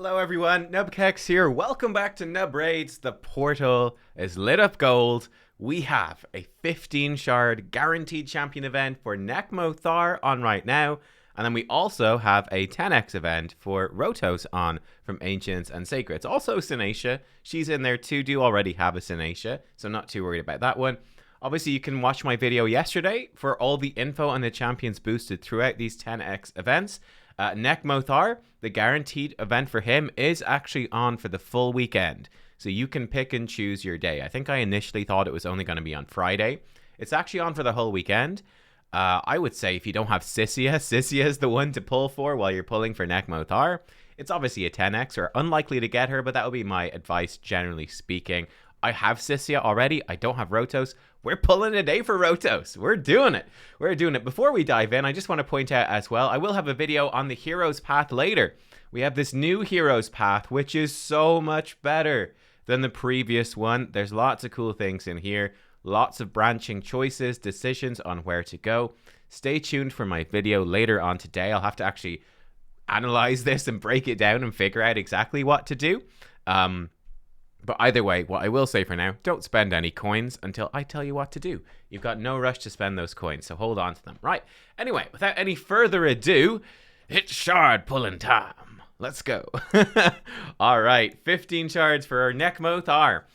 Hello everyone, nubkeks here. Welcome back to Nub Raids. The portal is lit up gold. We have a 15 shard guaranteed champion event for Nekmo Thar on right now. And then we also have a 10x event for Rotos on from Ancients and Sacreds. Also Sinacia, she's in there too. Do already have a Sinacia, so not too worried about that one. Obviously, you can watch my video yesterday for all the info on the champions boosted throughout these 10x events. Nekmo Thar, the guaranteed event for him is actually on for the full weekend. So you can pick and choose your day. I think I initially thought it was only going to be on Friday. It's actually on for the whole weekend. I would say if you don't have Sisia is the one to pull for while you're pulling for Nekmo Thar. It's obviously a 10x, or unlikely to get her, but that would be my advice generally speaking. I have Sisia already. I don't have Rotos. We're pulling a day for Rotos. We're doing it. We're doing it. Before we dive in, I just want to point out as well, I will have a video on the Heroes Path later. We have this new Heroes Path, which is so much better than the previous one. There's lots of cool things in here. Lots of branching choices, decisions on where to go. Stay tuned for my video later on today. I'll have to actually analyze this and break it down and figure out exactly what to do. But either way, what I will say for now, don't spend any coins until I tell you what to do. You've got no rush to spend those coins, so hold on to them. Right, anyway, without any further ado, it's shard pulling time. Let's go. All right, 15 shards for our Nekmo Thar.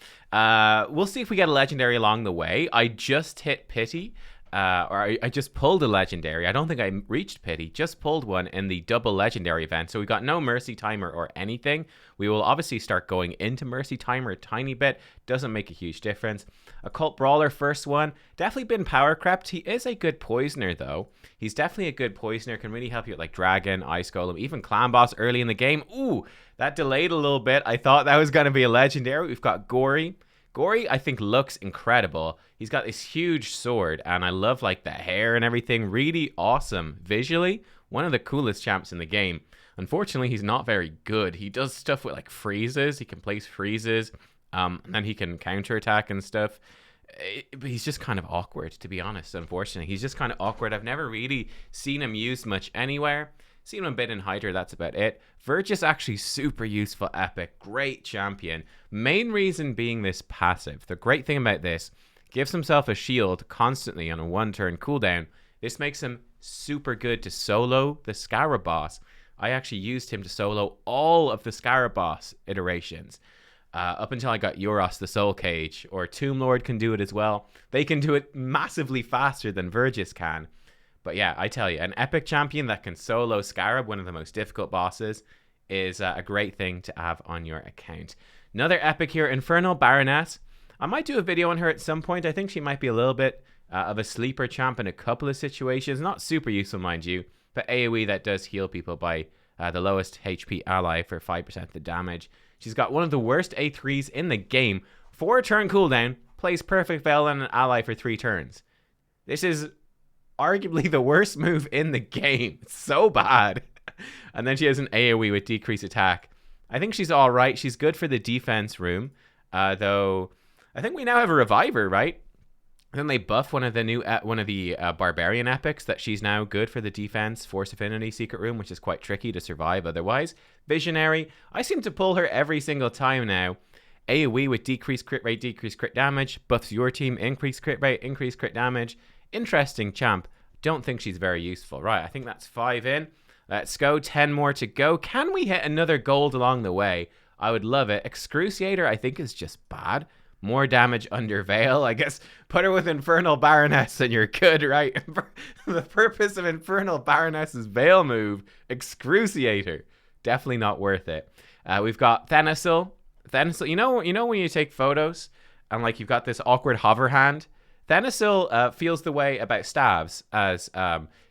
We'll see if we get a legendary along the way. I just hit Pity. I just pulled a legendary. I don't think I reached Pity, just pulled one in the double legendary event. So we got no Mercy Timer or anything. We will obviously start going into Mercy Timer a tiny bit. Doesn't make a huge difference. Occult Brawler, first one. Definitely been power crept. He is a good poisoner though. He's definitely a good poisoner. Can really help you with like Dragon, Ice Golem, even Clan Boss early in the game. Ooh, that delayed a little bit. I thought that was going to be a legendary. We've got Gory. Gory, I think, looks incredible. He's got this huge sword, and I love, like, the hair and everything. Really awesome visually. One of the coolest champs in the game. Unfortunately, he's not very good. He does stuff with, like, freezes. He can place freezes, and then he can counterattack and stuff. But he's just kind of awkward, to be honest, unfortunately. He's just kind of awkward. I've never really seen him used much anywhere. Seen him a bit in Hydra, that's about it. Verge is actually super useful epic. Great champion. Main reason being this passive. The great thing about this, gives himself a shield constantly on a 1-turn cooldown. This makes him super good to solo the Scarab boss. I actually used him to solo all of the Scarab boss iterations. Up until I got Euros the Soul Cage, or Tomb Lord can do it as well. They can do it massively faster than Vergis can. But yeah, I tell you, an epic champion that can solo Scarab, one of the most difficult bosses, is a great thing to have on your account. Another epic here, Infernal Baroness. I might do a video on her at some point. I think she might be a little bit of a sleeper champ in a couple of situations. Not super useful, mind you, but AoE that does heal people by the lowest HP ally for 5% of the damage. She's got one of the worst A3s in the game. 4-turn cooldown, plays Perfect Veil on an ally for 3 turns. This is arguably the worst move in the game. It's so bad. And then she has an AoE with decreased attack. I think she's all right. She's good for the defense room, though. I think we now have a reviver, right? And then they buff one of the barbarian epics that she's now good for the defense force affinity secret room, which is quite tricky to survive otherwise. Visionary. I seem to pull her every single time now. AoE with decreased crit rate, decreased crit damage. Buffs your team, increased crit rate, increased crit damage. Interesting champ. Don't think she's very useful. Right, I think that's 5 in. Let's go. 10 more to go. Can we hit another gold along the way? I would love it. Excruciator, I think, is just bad. More damage under Veil. I guess put her with Infernal Baroness and you're good, right? The purpose of Infernal Baroness's Veil move, Excruciator. Definitely not worth it. We've got Thenasil. Thenasil, you know when you take photos and like you've got this awkward hover hand? Thenasil feels the way about stabs as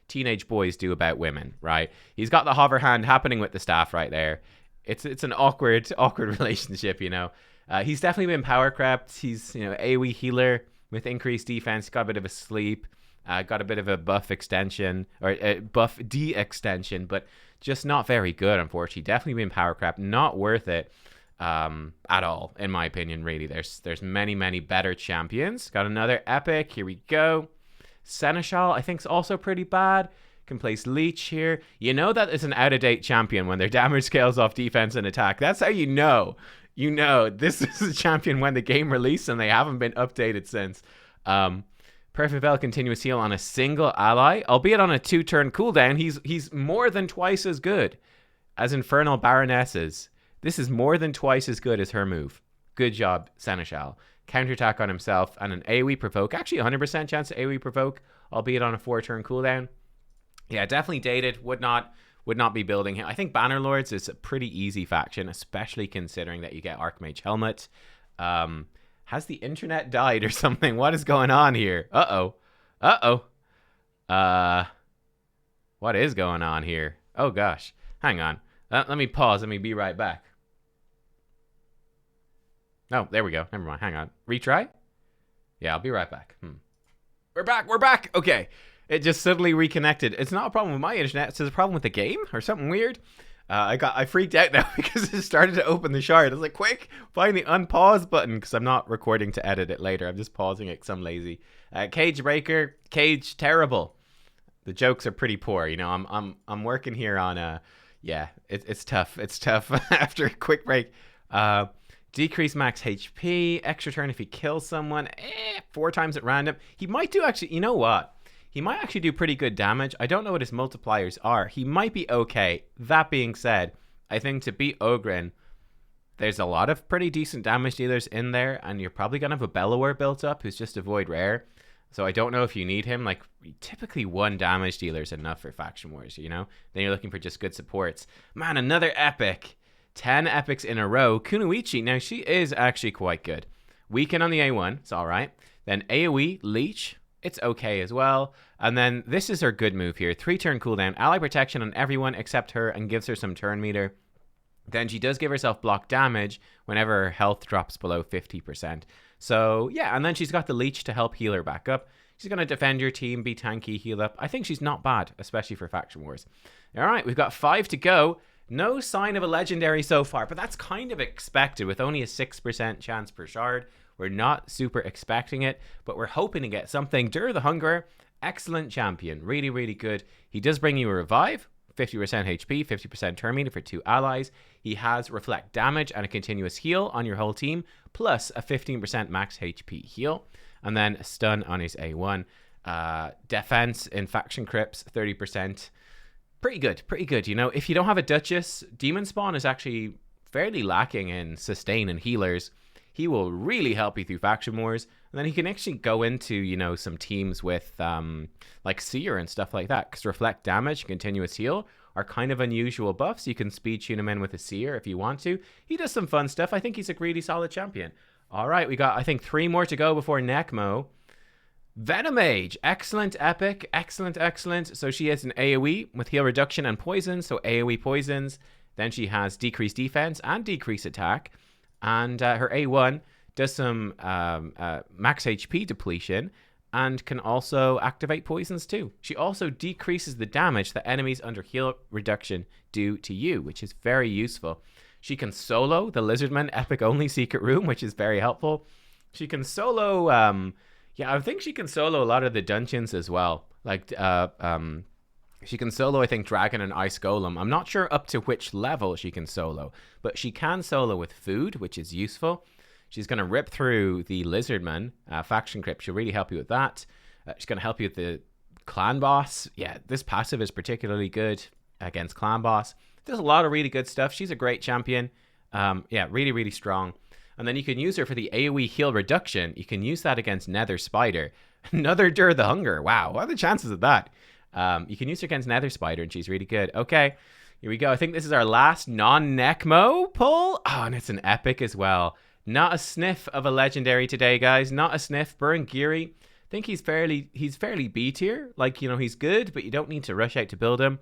teenage boys do about women, right? He's got the hover hand happening with the staff right there. It's an awkward relationship, you know. He's definitely been power crept. He's, AoE healer with increased defense, got a bit of a sleep, got a bit of a buff extension, or buff de-extension, but just not very good, unfortunately. Definitely been power crept. Not worth it at all, in my opinion, really. There's many better champions. Got another epic. Here we go. Seneschal, I think, is also pretty bad. Can place Leech here. You know that is an out-of-date champion when their damage scales off defense and attack. That's how you know. You know this is a champion when the game released and they haven't been updated since. Perfect Veil continuous heal on a single ally, albeit on a 2-turn cooldown. He's more than twice as good as Infernal Baronesses. This is more than twice as good as her move. Good job, Seneschal. Counterattack on himself and an AoE provoke. Actually, 100% chance to AoE provoke, albeit on a 4-turn cooldown. Yeah, definitely dated. Would not be building him. I think Bannerlords is a pretty easy faction, especially considering that you get Archmage Helmet. Has the internet died or something? What is going on here? Uh-oh. What is going on here? Oh, gosh. Hang on. Let me pause. Let me be right back. Oh, there we go. Never mind. Hang on. Retry? Yeah, I'll be right back. We're back. Okay. It just suddenly reconnected. It's not a problem with my internet. It's a problem with the game or something weird. I freaked out now because it started to open the shard. I was like, quick, find the unpause button because I'm not recording to edit it later. I'm just pausing it because I'm lazy. Cage Breaker, Cage terrible. The jokes are pretty poor. You know, I'm working here on yeah, it's tough. It's tough after a quick break. Decrease max HP, extra turn if he kills someone, 4 times at random. He might do actually, you know what? He might actually do pretty good damage. I don't know what his multipliers are. He might be okay. That being said, I think to beat Oghren, there's a lot of pretty decent damage dealers in there, and you're probably going to have a Bellower built up who's just a Void Rare. So I don't know if you need him. Like, typically 1 damage dealer is enough for Faction Wars, you know? Then you're looking for just good supports. Man, another epic. 10 epics in a row. Kunoichi, now she is actually quite good. Weaken on the A1, it's all right. Then AoE, Leech, it's okay as well. And then this is her good move here. 3-turn cooldown, ally protection on everyone except her and gives her some turn meter. Then she does give herself block damage whenever her health drops below 50%. So yeah, and then she's got the Leech to help heal her back up. She's going to defend your team, be tanky, heal up. I think she's not bad, especially for Faction Wars. All right, we've got 5 to go. No sign of a legendary so far, but that's kind of expected with only a 6% chance per shard. We're not super expecting it, but we're hoping to get something. Dur the Hungerer, excellent champion. Really, really good. He does bring you a revive, 50% HP, 50% turn meter for 2 allies. He has reflect damage and a continuous heal on your whole team, plus a 15% max HP heal. And then a stun on his A1. Defense in faction crypts, 30%. Pretty good. You know, if you don't have a Duchess, Demon Spawn is actually fairly lacking in sustain and healers. He will really help you through Faction Wars. And then he can actually go into, you know, some teams with like Seer and stuff like that. Because reflect damage, continuous heal are kind of unusual buffs. You can speed tune him in with a Seer if you want to. He does some fun stuff. I think he's a really solid champion. All right, we got, I think, 3 more to go before Nekmo. Venomage, excellent epic, excellent. So she has an AoE with heal reduction and poison, so AoE poisons. Then she has decreased defense and decreased attack. And her A1 does some max HP depletion and can also activate poisons too. She also decreases the damage that enemies under heal reduction do to you, which is very useful. She can solo the Lizardman Epic Only Secret Room, which is very helpful. She can solo... yeah, I think she can solo a lot of the dungeons as well. Like, she can solo, I think, Dragon and Ice Golem. I'm not sure up to which level she can solo, but she can solo with food, which is useful. She's going to rip through the Lizardman faction crypt. She'll really help you with that. She's going to help you with the clan boss. Yeah, this passive is particularly good against clan boss. There's a lot of really good stuff. She's a great champion. Yeah, really strong. And then you can use her for the AoE heal reduction. You can use that against Nether Spider. Another Dur the Hunger. Wow, what are the chances of that? You can use her against Nether Spider, and she's really good. Okay, here we go. I think this is our last non-Nekmo pull. Oh, and it's an epic as well. Not a sniff of a legendary today, guys. Not a sniff. Burngiri. I think he's fairly B tier. Like, you know, he's good, but you don't need to rush out to build him.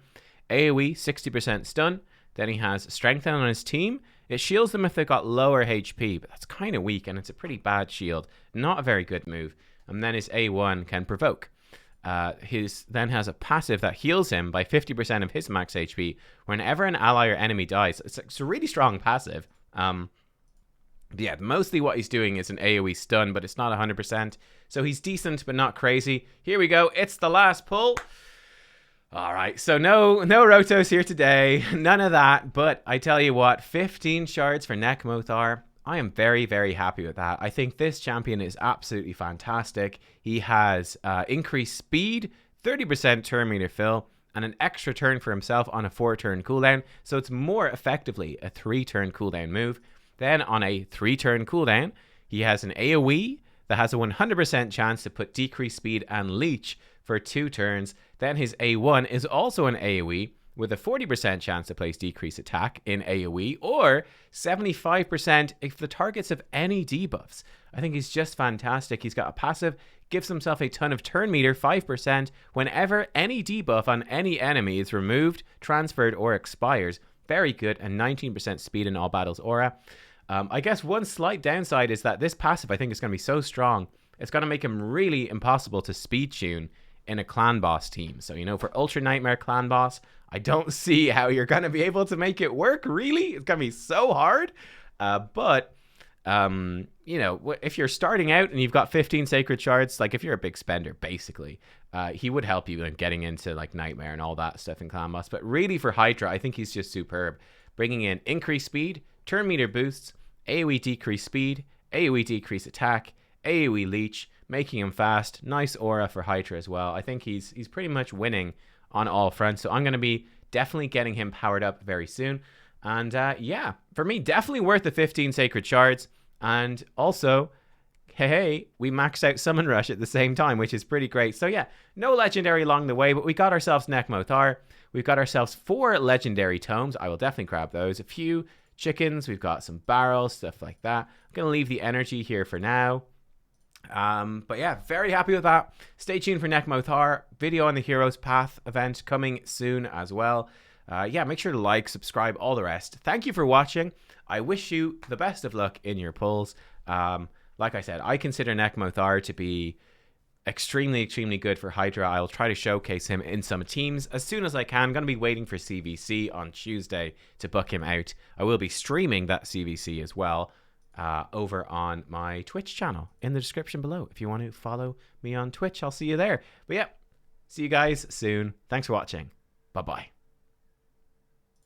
AoE, 60% stun. Then he has Strengthen on his team. It shields them if they've got lower HP, but that's kind of weak, and it's a pretty bad shield. Not a very good move. And then his A1 can provoke. His then has a passive that heals him by 50% of his max HP whenever an ally or enemy dies. It's a really strong passive. Yeah, mostly what he's doing is an AoE stun, but it's not 100%. So he's decent, but not crazy. Here we go. It's the last pull. All right, so no Rotos here today, none of that. But I tell you what, 15 shards for Nekmo Thar. I am very, very happy with that. I think this champion is absolutely fantastic. He has increased speed, 30% turn meter fill, and an extra turn for himself on a 4-turn cooldown. So it's more effectively a 3-turn cooldown move. Then on a 3-turn cooldown, he has an AoE that has a 100% chance to put decreased speed and leech for 2 turns. Then his A1 is also an AoE with a 40% chance to place decreased attack in AoE, or 75% if the targets have any debuffs. I think he's just fantastic. He's got a passive, gives himself a ton of turn meter, 5%, whenever any debuff on any enemy is removed, transferred, or expires. Very good, and 19% speed in all battles aura. I guess one slight downside is that this passive, I think, is going to be so strong, it's going to make him really impossible to speed tune in a clan boss team. So, you know, for Ultra Nightmare clan boss, I don't see how you're going to be able to make it work, really. It's going to be so hard. But you know, if you're starting out and you've got 15 sacred shards, like if you're a big spender, basically, he would help you in getting into like Nightmare and all that stuff in clan boss. But really for Hydra, I think he's just superb. Bringing in increased speed, turn meter boosts, AoE decrease speed, AoE decrease attack, AoE leech, making him fast. Nice aura for Hydra as well. I think he's pretty much winning on all fronts. So I'm going to be definitely getting him powered up very soon. And yeah, for me, definitely worth the 15 sacred shards. And also, hey, we maxed out Summon Rush at the same time, which is pretty great. So yeah, no legendary along the way, but we got ourselves Nekmo Thar. We've got ourselves 4 legendary tomes. I will definitely grab those. A few chickens. We've got some barrels, stuff like that. I'm going to leave the energy here for now. But yeah, very happy with that. Stay tuned for Nekmo Thar. Video on the Heroes Path event coming soon as well. Yeah, make sure to like, subscribe, all the rest. Thank you for watching. I wish you the best of luck in your pulls. Like I said, I consider Nekmo Thar to be extremely good for Hydra. I'll try to showcase him in some teams as soon as I can. I'm going to be waiting for CVC on Tuesday to book him out. I will be streaming that CVC as well over on my Twitch channel in the description below. If you want to follow me on Twitch, I'll see you there. But yeah, see you guys soon. Thanks for watching. Bye-bye.